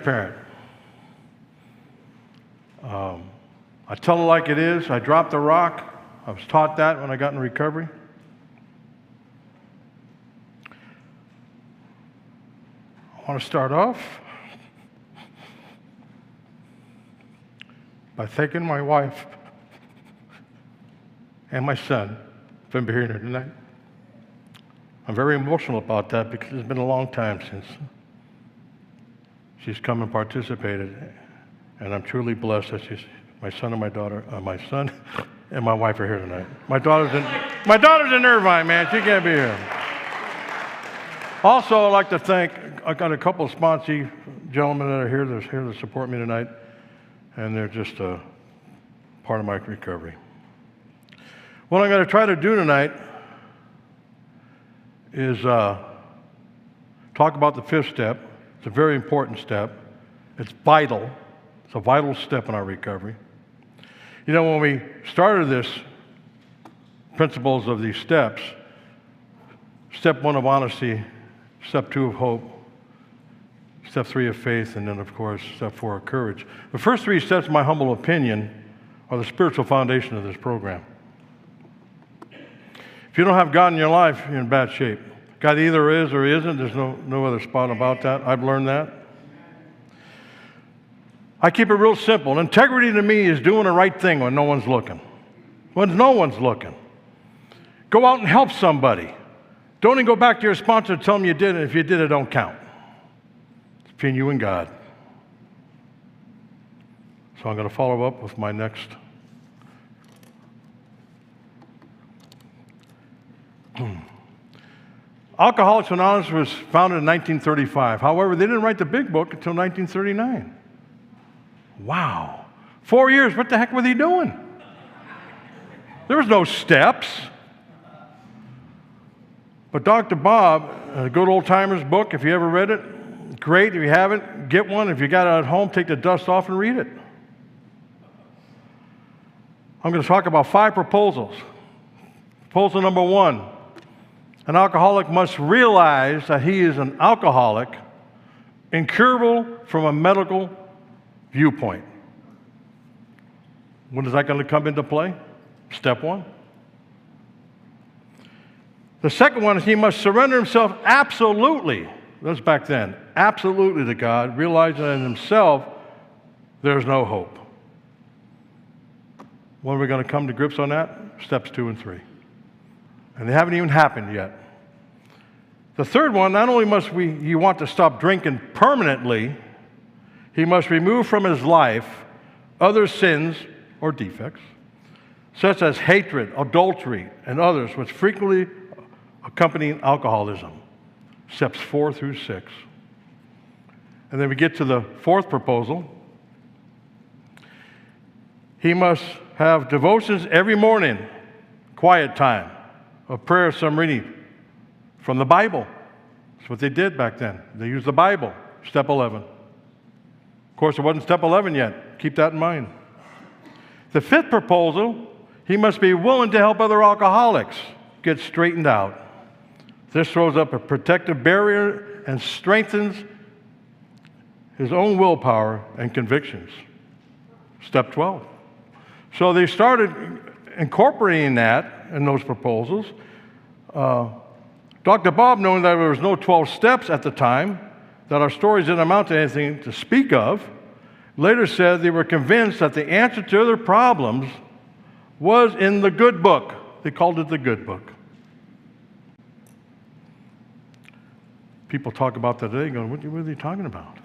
transparent. I tell it like it is. I dropped the rock. I was taught that when I got in recovery. I want to start off by thanking my wife and my son for being here tonight. I'm very emotional about that because it's been a long time since she's come and participated, and I'm truly blessed that my son and my daughter, my son and my wife are here tonight. My daughter's in Irvine, man. She can't be here. Also, I'd like to thank, I got a couple of sponsee gentlemen that are here to support me tonight, and they're just a part of my recovery. What I'm going to try to do tonight is talk about the fifth step. It's a very important step. It's vital. It's a vital step in our recovery. You know, when we started this principles of these steps, step 1 of honesty, step 2 of hope, step 3 of faith, and then, of course, step 4 of courage. The first 3 steps, in my humble opinion, are the spiritual foundation of this program. If you don't have God in your life, you're in bad shape. God either is or isn't. There's no other spot about that. I've learned that. I keep it real simple. Integrity to me is doing the right thing when no one's looking. When no one's looking. Go out and help somebody. Don't even go back to your sponsor and tell them you did it. If you did it, don't count. It's between you and God. So I'm going to follow up with my next. Alcoholics Anonymous was founded in 1935. However, they didn't write the big book until 1939. Wow. 4 years, what the heck were they doing? There was no steps. But Dr. Bob, a good old timers book, if you ever read it, great. If you haven't, get one. If you got it at home, take the dust off and read it. I'm going to talk about 5 proposals. Proposal number 1, an alcoholic must realize that he is an alcoholic, incurable from a medical viewpoint. When is that going to come into play? Step 1. The second one is he must surrender himself absolutely, that was back then, absolutely to God, realizing in himself there's no hope. When are we going to come to grips on that? Steps 2 and 3. And they haven't even happened yet. The third one, not only must he want to stop drinking permanently, he must remove from his life other sins or defects, such as hatred, adultery, and others, which frequently accompany alcoholism. Steps 4 through 6. And then we get to the fourth proposal. He must have devotions every morning, quiet time, of prayer, some reading from the Bible. That's what they did back then. They used the Bible. Step 11. Of course, it wasn't step 11 yet. Keep that in mind. The fifth proposal, he must be willing to help other alcoholics get straightened out. This throws up a protective barrier and strengthens his own willpower and convictions. Step 12. So they started incorporating that in those proposals. Dr. Bob, knowing that there was no 12 steps at the time, that our stories didn't amount to anything to speak of, later said they were convinced that the answer to their problems was in the good book. They called it the good book. People talk about that today going, what are they talking about?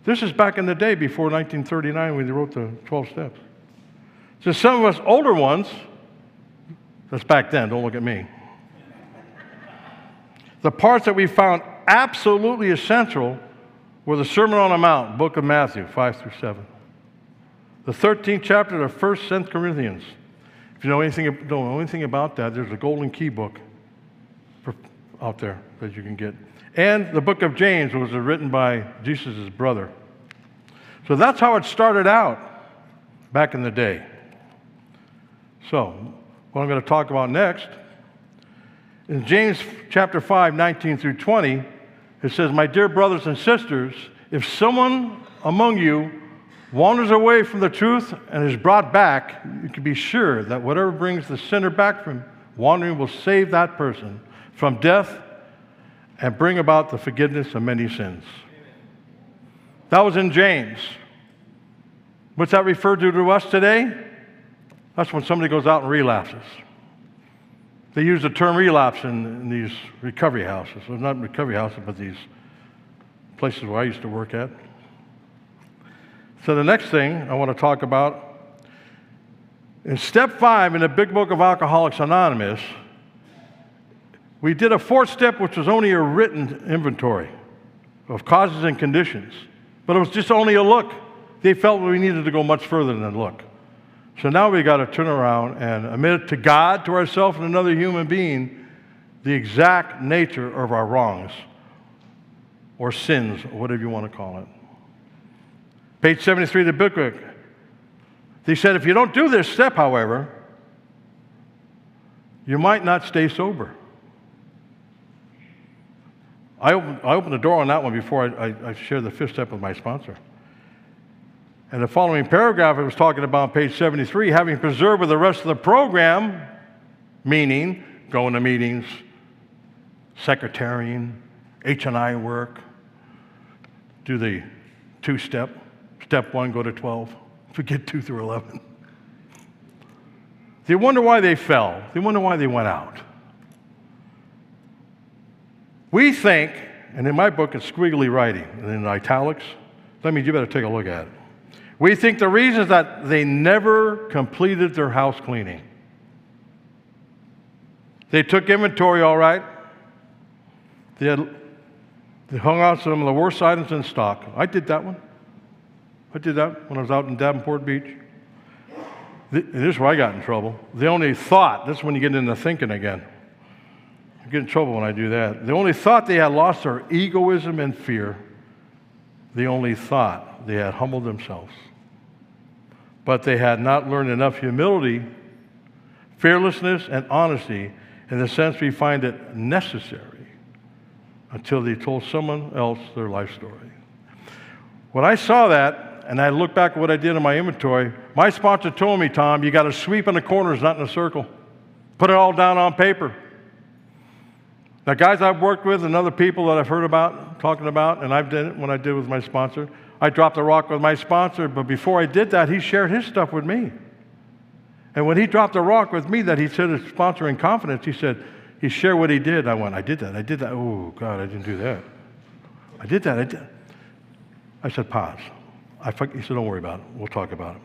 This is back in the day before 1939 when they wrote the 12 steps. So some of us older ones, that's back then, don't look at me. The parts that we found absolutely essential were the Sermon on the Mount, book of Matthew, 5 through 7. The 13th chapter of 1 Corinthians. If you don't know anything about that, there's a golden key book out there that you can get. And the book of James was written by Jesus' brother. So that's how it started out back in the day. So, what I'm going to talk about next, in James chapter 5, 19 through 20, it says, "My dear brothers and sisters, if someone among you wanders away from the truth and is brought back, you can be sure that whatever brings the sinner back from wandering will save that person from death and bring about the forgiveness of many sins. That was in James. What's that referred to us today? That's when somebody goes out and relapses. They use the term relapse in these recovery houses. Well, not recovery houses, but these places where I used to work at. So the next thing I want to talk about, in step 5 in the Big Book of Alcoholics Anonymous, we did a 4th step, which was only a written inventory of causes and conditions. But it was just only a look. They felt we needed to go much further than a look. So now we got to turn around and admit to God, to ourselves, and another human being, the exact nature of our wrongs or sins, or whatever you want to call it. Page 73 of the book. They said, if you don't do this step, however, you might not stay sober. I opened the door on that one before I shared the 5th step with my sponsor. And the following paragraph it was talking about on page 73, having preserved with the rest of the program, meaning going to meetings, secretarian, H&I work, do the 2-step. Step 1, go to 12. Forget 2 through 11. They wonder why they fell. They wonder why they went out. We think, and in my book it's squiggly writing, and in italics, that means you better take a look at it. We think the reason is that they never completed their house cleaning. They took inventory all right. They hung out some of the worst items in stock. I did that one. I did that when I was out in Davenport Beach. This is where I got in trouble. They only thought, this is when you get into thinking again. I get in trouble when I do that. They only thought they had lost their egoism and fear. They only thought they had humbled themselves. But they had not learned enough humility, fearlessness, and honesty in the sense we find it necessary until they told someone else their life story. When I saw that, and I look back at what I did in my inventory, my sponsor told me, Tom, you got to sweep in the corners, not in a circle. Put it all down on paper. Now, guys I've worked with and other people that I've heard about, talking about, and I've done it when I did with my sponsor, I dropped the rock with my sponsor, but before I did that, he shared his stuff with me. And when he dropped the rock with me that he said his sponsor in confidence, he shared what he did. I went, I did that. Oh, God, I didn't do that. I did that. I said, pause. He said, don't worry about it. We'll talk about it.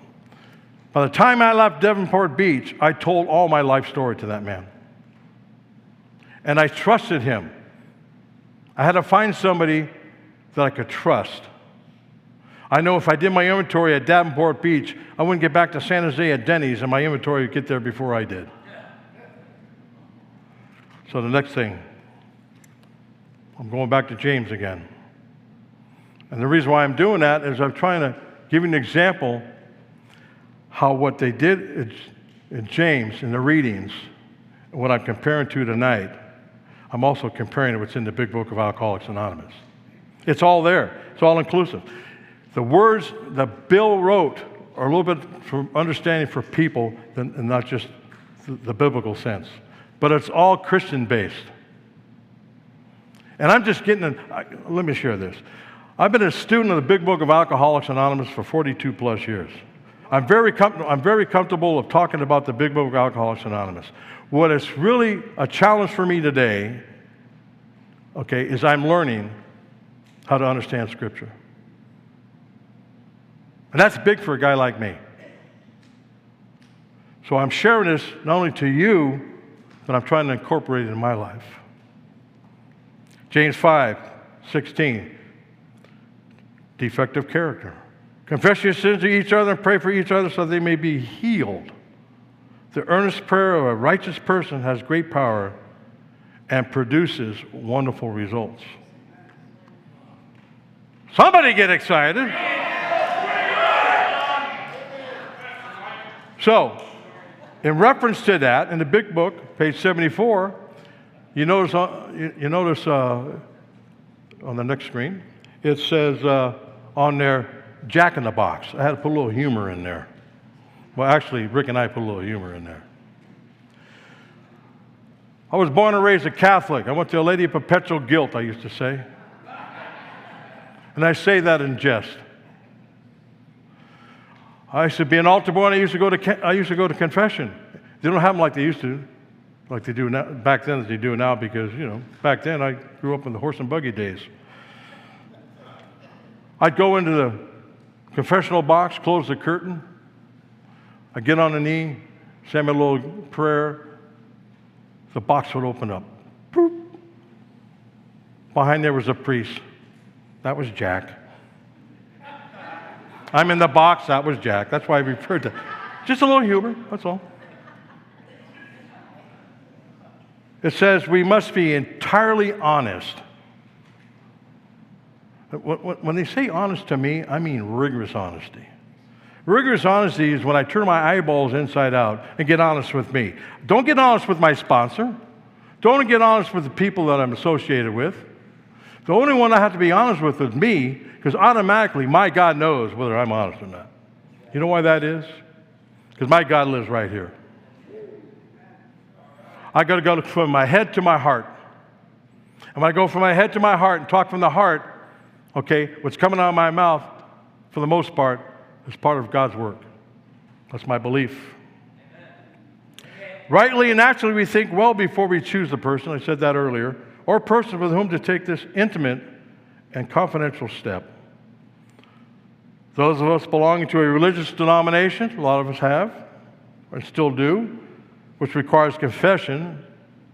By the time I left Davenport Beach, I told all my life story to that man. And I trusted him. I had to find somebody that I could trust. I know if I did my inventory at Davenport Beach, I wouldn't get back to San Jose at Denny's, and my inventory would get there before I did. So the next thing, I'm going back to James again. And the reason why I'm doing that is I'm trying to give you an example how what they did in James in the readings, and what I'm comparing to tonight, I'm also comparing to what's in the Big Book of Alcoholics Anonymous. It's all there. It's all inclusive. The words that Bill wrote are a little bit for understanding for people and not just the biblical sense. But it's all Christian-based. And I'm just let me share this. I've been a student of the Big Book of Alcoholics Anonymous for 42 plus years. I'm very comfortable of talking about the Big Book of Alcoholics Anonymous. What is really a challenge for me today, okay, is I'm learning how to understand Scripture. And that's big for a guy like me. So I'm sharing this not only to you, but I'm trying to incorporate it in my life. James 5:16, defective character. Confess your sins to each other and pray for each other so they may be healed. The earnest prayer of a righteous person has great power and produces wonderful results. Somebody get excited. So, in reference to that, in the Big Book, page 74, you notice on the next screen, it says on there, Jack in the Box. I had to put a little humor in there. Well, actually, Rick and I put a little humor in there. I was born and raised a Catholic. I went to a Lady of Perpetual Guilt, I used to say. And I say that in jest. I used to be an altar boy, and I used to go to confession. They don't have them like they used to, like they do now, back then as they do now, because, back then I grew up in the horse and buggy days. I'd go into the confessional box, close the curtain. I'd get on a knee, say my little prayer. The box would open up. Boop. Behind there was a priest. That was Jack. I'm in the box, that was Jack. That's why I referred to just a little humor, that's all. It says we must be entirely honest. When they say honest to me, I mean rigorous honesty. Rigorous honesty is when I turn my eyeballs inside out and get honest with me. Don't get honest with my sponsor. Don't get honest with the people that I'm associated with. The only one I have to be honest with is me, because automatically my God knows whether I'm honest or not. You know why that is? Because my God lives right here. I got to go from my head to my heart. And when I go from my head to my heart and talk from the heart, okay, what's coming out of my mouth, for the most part, is part of God's work. That's my belief. Rightly and naturally, we think well before we choose the person. I said that earlier. Or person with whom to take this intimate and confidential step. Those of us belonging to a religious denomination, a lot of us have, and still do, which requires confession,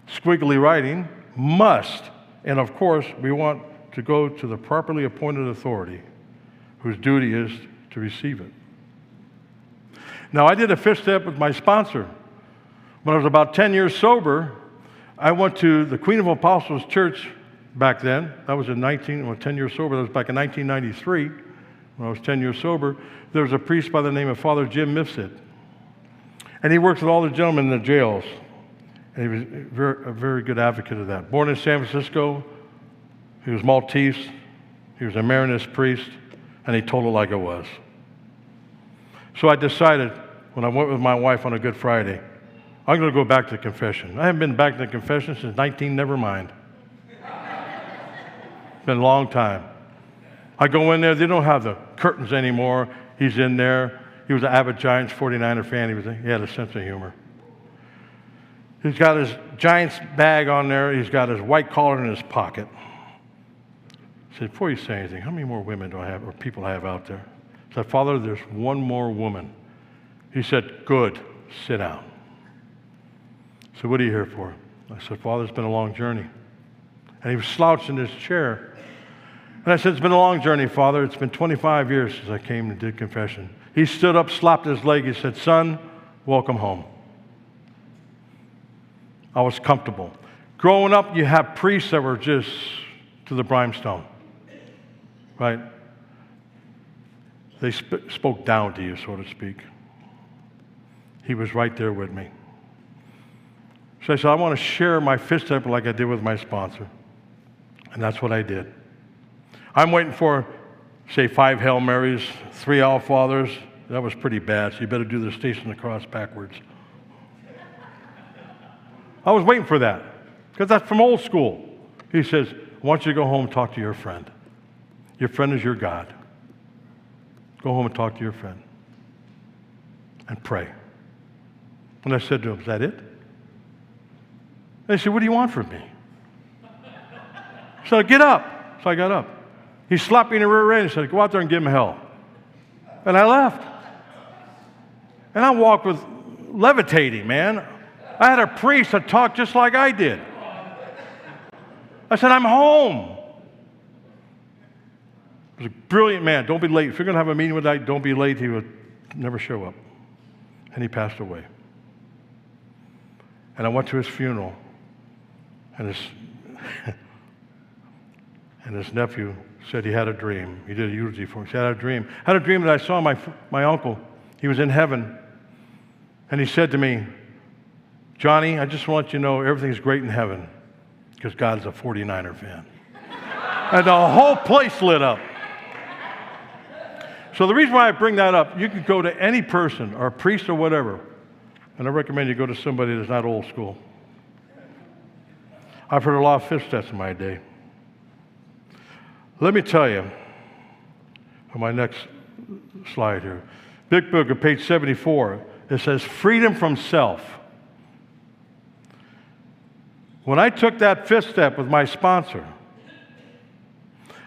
squiggly writing, must, and of course, we want to go to the properly appointed authority, whose duty is to receive it. Now, I did a fifth step with my sponsor. When I was about 10 years sober, I went to the Queen of Apostles Church back then. That was 10 years sober. That was back in 1993 when I was 10 years sober. There was a priest by the name of Father Jim Mifsud. And he worked with all the gentlemen in the jails. And he was a very good advocate of that. Born in San Francisco, he was Maltese. He was a Maronist priest, and he told it like it was. So I decided, when I went with my wife on a Good Friday, I'm going to go back to confession. I haven't been back to confession since 19, never mind. It's been a long time. I go in there, they don't have the curtains anymore. He's in there. He was an avid Giants 49er fan. He had a sense of humor. He's got his Giants bag on there. He's got his white collar in his pocket. I said, before you say anything, how many more women do I have, or people I have out there? I said, Father, there's one more woman. He said, good, sit down. I said, what are you here for? I said, Father, it's been a long journey. And he was slouched in his chair. And I said, it's been a long journey, Father. It's been 25 years since I came and did confession. He stood up, slapped his leg. He said, son, welcome home. I was comfortable. Growing up, you have priests that were just to the brimstone, right? They spoke down to you, so to speak. He was right there with me. So I said, I want to share my fifth step like I did with my sponsor. And that's what I did. I'm waiting for, say, 5 Hail Marys, 3 Our Fathers. That was pretty bad, so you better do the Station of the Cross backwards. I was waiting for that, because that's from old school. He says, I want you to go home and talk to your friend. Your friend is your God. Go home and talk to your friend. And pray. And I said to him, is that it? And he said, what do you want from me? So get up. So I got up. He slapped me in the rear end and said, go out there and give him hell. And I left. And I walked with levitating, man. I had a priest that talked just like I did. I said, I'm home. He was a brilliant man. Don't be late. If you're going to have a meeting with that, don't be late. He would never show up. And he passed away. And I went to his funeral. And his nephew said he had a dream. He did a eulogy for him. He said, I had a dream. I had a dream that I saw my uncle. He was in heaven. And he said to me, Johnny, I just want you to know everything's great in heaven because God is a 49er fan. And the whole place lit up. So the reason why I bring that up, you could go to any person or a priest or whatever, and I recommend you go to somebody that's not old school. I've heard a lot of fifth steps in my day. Let me tell you, on my next slide here, Big Book of page 74, it says freedom from self. When I took that fifth step with my sponsor,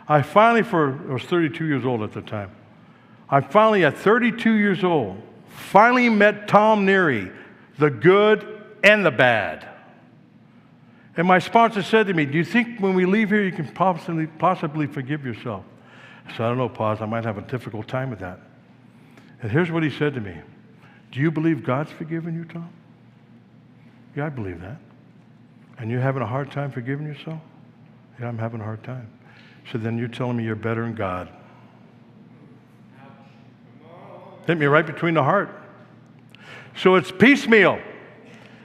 I finally, I was 32 years old at the time. I finally, at 32 years old, finally met Tom Neary, the good and the bad. And my sponsor said to me, do you think when we leave here you can possibly forgive yourself? I said, I don't know, Paz, I might have a difficult time with that. And here's what he said to me. Do you believe God's forgiven you, Tom? Yeah, I believe that. And you're having a hard time forgiving yourself? Yeah, I'm having a hard time. So then you're telling me you're better than God. Hit me right between the heart. So it's piecemeal.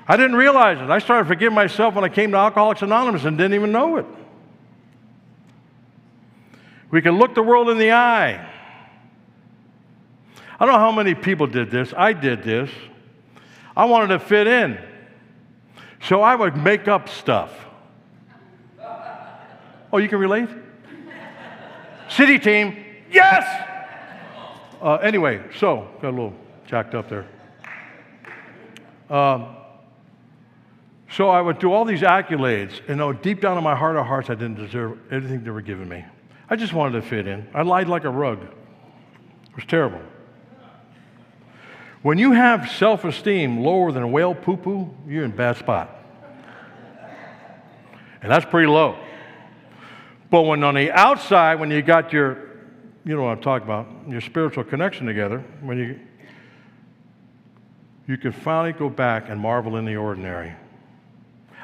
I didn't realize it. I started forgiving myself when I came to Alcoholics Anonymous and didn't even know it. We can look the world in the eye. I don't know how many people did this. I did this. I wanted to fit in. So I would make up stuff. Oh, you can relate? City team, yes! Anyway, so, got a little jacked up there. So I would do all these accolades, and deep down in my heart of hearts, I didn't deserve anything they were giving me. I just wanted to fit in. I lied like a rug. It was terrible. When you have self-esteem lower than a whale poo-poo, you're in a bad spot. And that's pretty low. But when on the outside, when you got your, you know what I'm talking about, your spiritual connection together, when you can finally go back and marvel in the ordinary.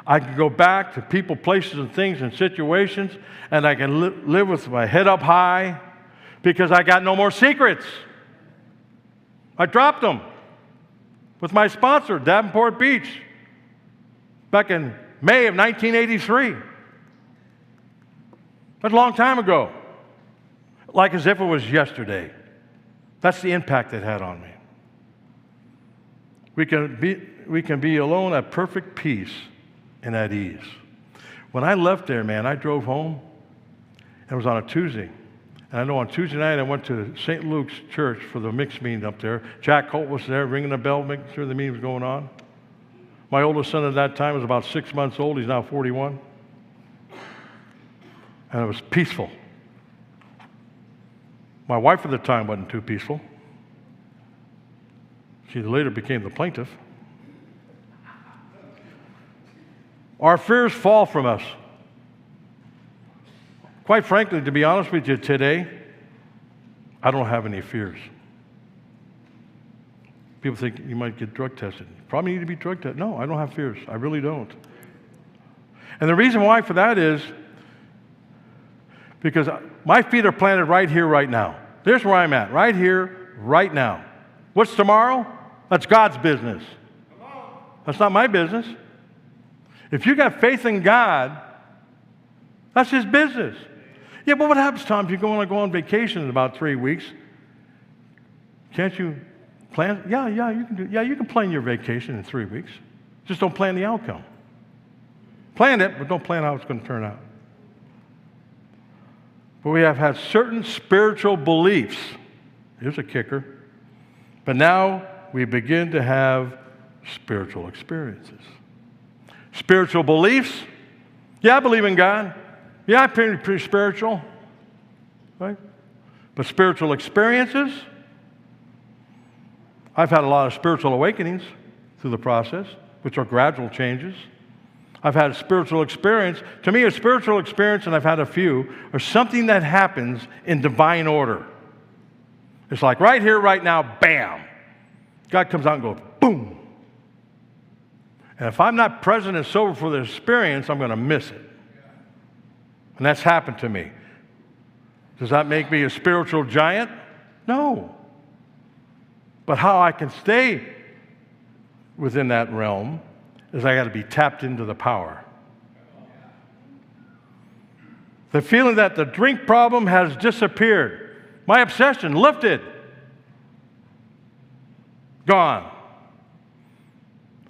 I can go back to people, places, and things and situations, and I can live with my head up high because I got no more secrets. I dropped them with my sponsor, Davenport Beach, back in May of 1983. That's a long time ago. Like as if it was yesterday. That's the impact it had on me. We can be alone at perfect peace and at ease. When I left there, man, I drove home. It was on a Tuesday. And I know on Tuesday night I went to St. Luke's Church for the mixed meeting up there. Jack Holt was there ringing the bell, making sure the meeting was going on. My oldest son at that time was about 6 months old. He's now 41. And it was peaceful. My wife at the time wasn't too peaceful. She later became the plaintiff. Our fears fall from us. Quite frankly, to be honest with you, today, I don't have any fears. People think you might get drug tested. Probably need to be drug tested. No, I don't have fears. I really don't. And the reason why for that is because my feet are planted right here, right now. There's where I'm at, right here, right now. What's tomorrow? That's God's business. That's not my business. If you got faith in God, that's His business. Yeah, but what happens, Tom, if you're going to go on vacation in about 3 weeks? Can't you plan? Yeah, you can do. Yeah, you can plan your vacation in 3 weeks. Just don't plan the outcome. Plan it, but don't plan how it's going to turn out. But we have had certain spiritual beliefs. Here's a kicker. But now we begin to have spiritual experiences. Spiritual beliefs. Yeah, I believe in God. Yeah, I'm pretty spiritual. Right? But spiritual experiences. I've had a lot of spiritual awakenings through the process, which are gradual changes. I've had a spiritual experience. To me, a spiritual experience, and I've had a few, are something that happens in divine order. It's like right here, right now, bam. God comes out and goes, boom. And if I'm not present and sober for the experience, I'm going to miss it. And that's happened to me. Does that make me a spiritual giant? No. But how I can stay within that realm is I got to be tapped into the power. The feeling that the drink problem has disappeared. My obsession lifted. Gone.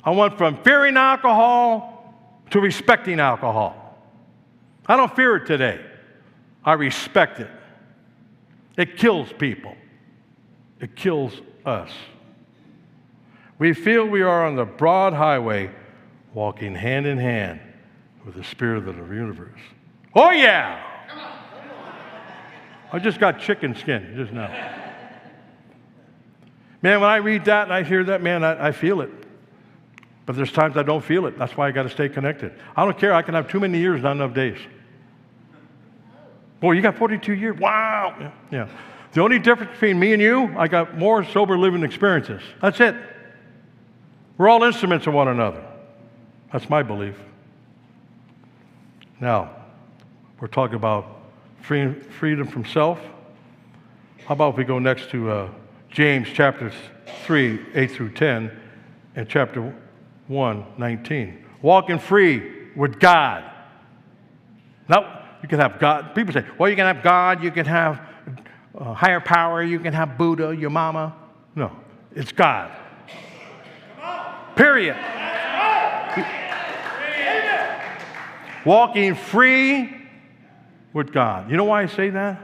I went from fearing alcohol to respecting alcohol. I don't fear it today. I respect it. It kills people. It kills us. We feel we are on the broad highway walking hand in hand with the spirit of the universe. Oh, yeah! I just got chicken skin just now. Man, when I read that and I hear that, man, I feel it. But there's times I don't feel it. That's why I got to stay connected. I don't care. I can have too many years, not enough days. Boy, you got 42 years. Wow. Yeah. The only difference between me and you, I got more sober living experiences. That's it. We're all instruments of one another. That's my belief. Now, we're talking about freedom from self. How about if we go next to James chapter 3, 8 through 10, and chapter 1, 19. Walking free with God. Now, you can have God. People say, well, you can have God, you can have higher power, you can have Buddha, your mama. No, it's God. Period. Walking free with God. You know why I say that?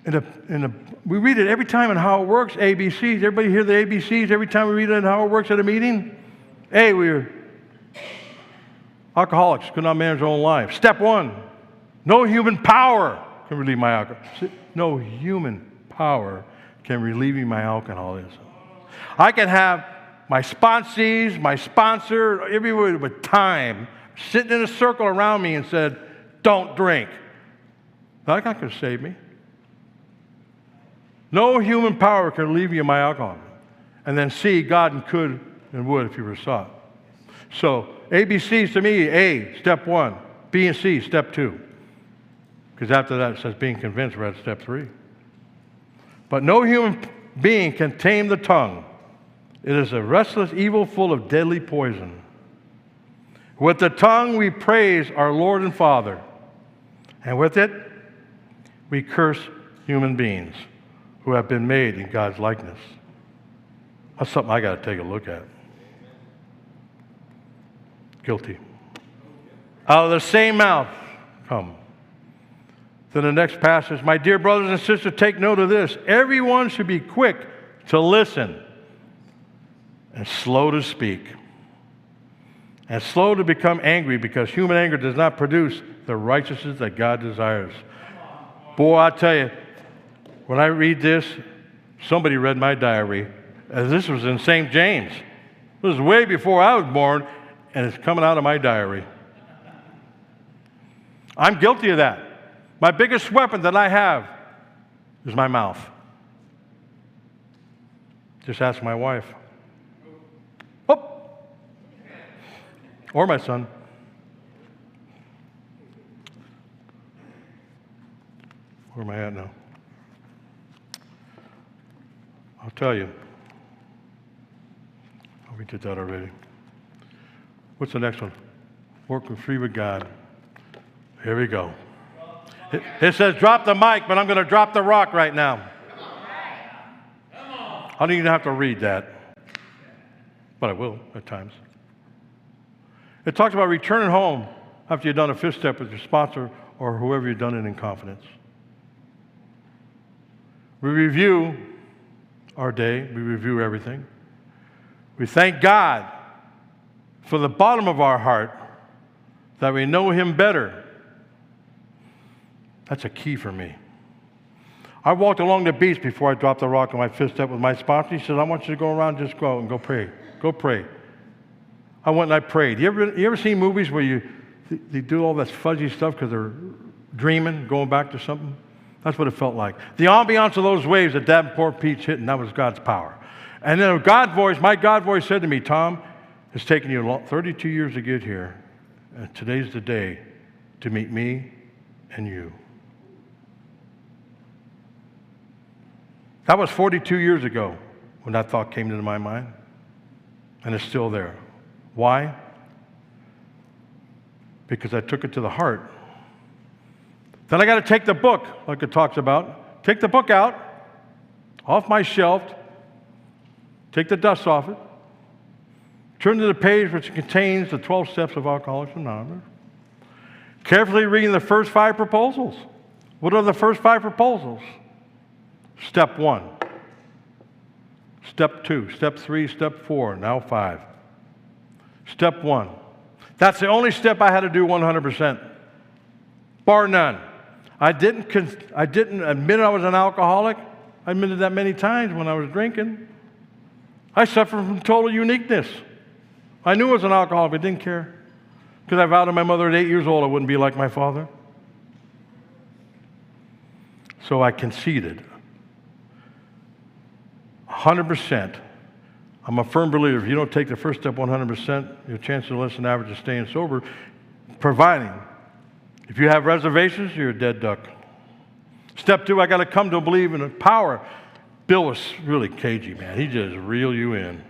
We read it every time in How It Works, ABCs. Everybody hear the ABCs every time we read it in How It Works at a meeting? A, we're alcoholics, could not manage their own life. Step 1, no human power can relieve my alcoholism. No human power can relieve me my alcoholism. I can have my sponsees, my sponsor, everywhere with time, sitting in a circle around me and said, don't drink. That's not going to save me. No human power can relieve you of my alcoholism. And then C, God could and would if you were sought. So ABCs to me, A, step 1. B and C, step 2. Because after that it says being convinced, we're at step 3. But no human being can tame the tongue. It is a restless evil full of deadly poison. With the tongue we praise our Lord and Father. And with it we curse human beings who have been made in God's likeness. That's something I got to take a look at. Guilty. Out of the same mouth come. Then the next passage, my dear brothers and sisters, take note of this. Everyone should be quick to listen and slow to speak and slow to become angry, because human anger does not produce the righteousness that God desires. Boy, I tell you, when I read this, somebody read my diary. This was in St. James. This was way before I was born, and it's coming out of my diary. I'm guilty of that. My biggest weapon that I have is my mouth. Just ask my wife. Oh! Or my son. Where am I at now? I'll tell you. Oh, we did that already. What's the next one? Working free with God. Here we go. It says drop the mic, but I'm going to drop the rock right now. I don't even have to read that, but I will at times. It talks about returning home after you've done a fifth step with your sponsor or whoever you've done it in confidence. We review our day. We review everything. We thank God from the bottom of our heart that we know Him better. That's a key for me. I walked along the beach before I dropped the rock on my fifth step with my sponsor. He said, I want you to go around, just go out and go pray. Go pray. I went and I prayed. You ever seen movies where they do all this fuzzy stuff because they're dreaming, going back to something? That's what it felt like. The ambiance of those waves that Davenport Beach hit, and that was God's power. And then my God voice said to me, Tom, it's taken you 32 years to get here, and today's the day to meet me and you. That was 42 years ago when that thought came into my mind, and it's still there. Why? Because I took it to the heart Then I got to take the book, like it talks about. Take the book out, off my shelf, take the dust off it, turn to the page which contains the 12 steps of Alcoholics Anonymous. Carefully reading the first 5 proposals. What are the first 5 proposals? Step 1, Step 2, Step 3, Step 4, now 5. Step 1. That's the only step I had to do 100%, bar none. I didn't admit I was an alcoholic. I admitted that many times when I was drinking. I suffered from total uniqueness. I knew I was an alcoholic, but didn't care. Because I vowed to my mother at 8 years old I wouldn't be like my father. So I conceded. 100%. I'm a firm believer, if you don't take the first step 100%, your chances are less than average of staying sober, providing. If you have reservations, you're a dead duck. Step 2, I got to come to believe in the power. Bill was really cagey, man. He just reel you in.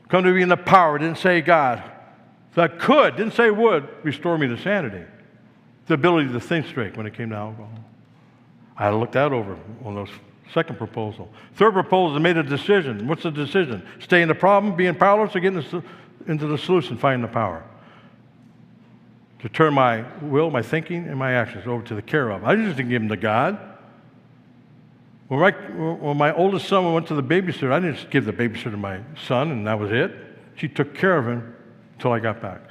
Come to be in the power. Didn't say God. That could, didn't say would, restore me to sanity. The ability to think straight when it came to alcohol. I had to look that over on those second proposal. Third proposal, I made a decision. What's the decision? Stay in the problem, being powerless, or get into the solution, finding the power. To turn my will, my thinking, and my actions over to the care of. I just didn't give them to God. When my oldest son went to the babysitter, I didn't just give the babysitter to my son, and that was it. She took care of him until I got back.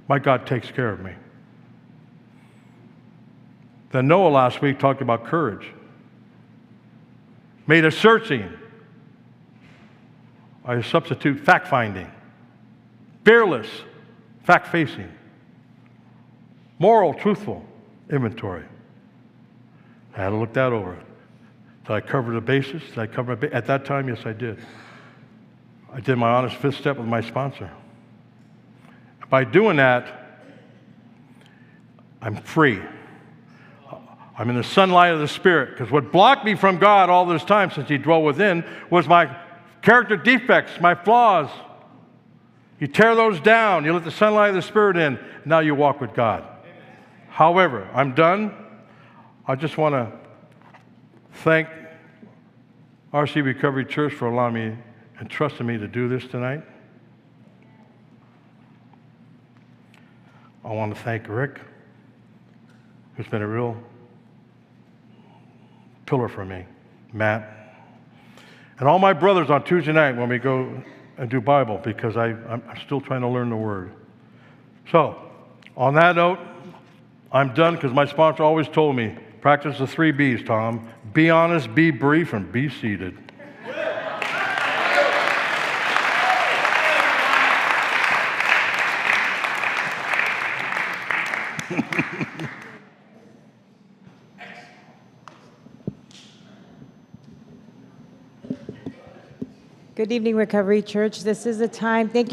My God takes care of me. Then Noah last week talked about courage. Made a searching. I substitute fact-finding. Fearless, fact-facing. Moral, truthful inventory. I had to look that over. Did I cover the basis? Did I cover at that time? Yes, I did. I did my honest 5th step with my sponsor. By doing that, I'm free. I'm in the sunlight of the Spirit, because what blocked me from God all this time since He dwelt within was my character defects, my flaws. You tear those down. You let the sunlight of the Spirit in. Now you walk with God. However, I'm done. I just want to thank RC Recovery Church for allowing me and trusting me to do this tonight. I want to thank Rick, who's been a real pillar for me, Matt, and all my brothers on Tuesday night when we go and do Bible, because I'm still trying to learn the Word. So, on that note, I'm done, because my sponsor always told me, practice the 3 B's, Tom. Be honest, be brief, and be seated. Good evening, Recovery Church. This is a time, thank you.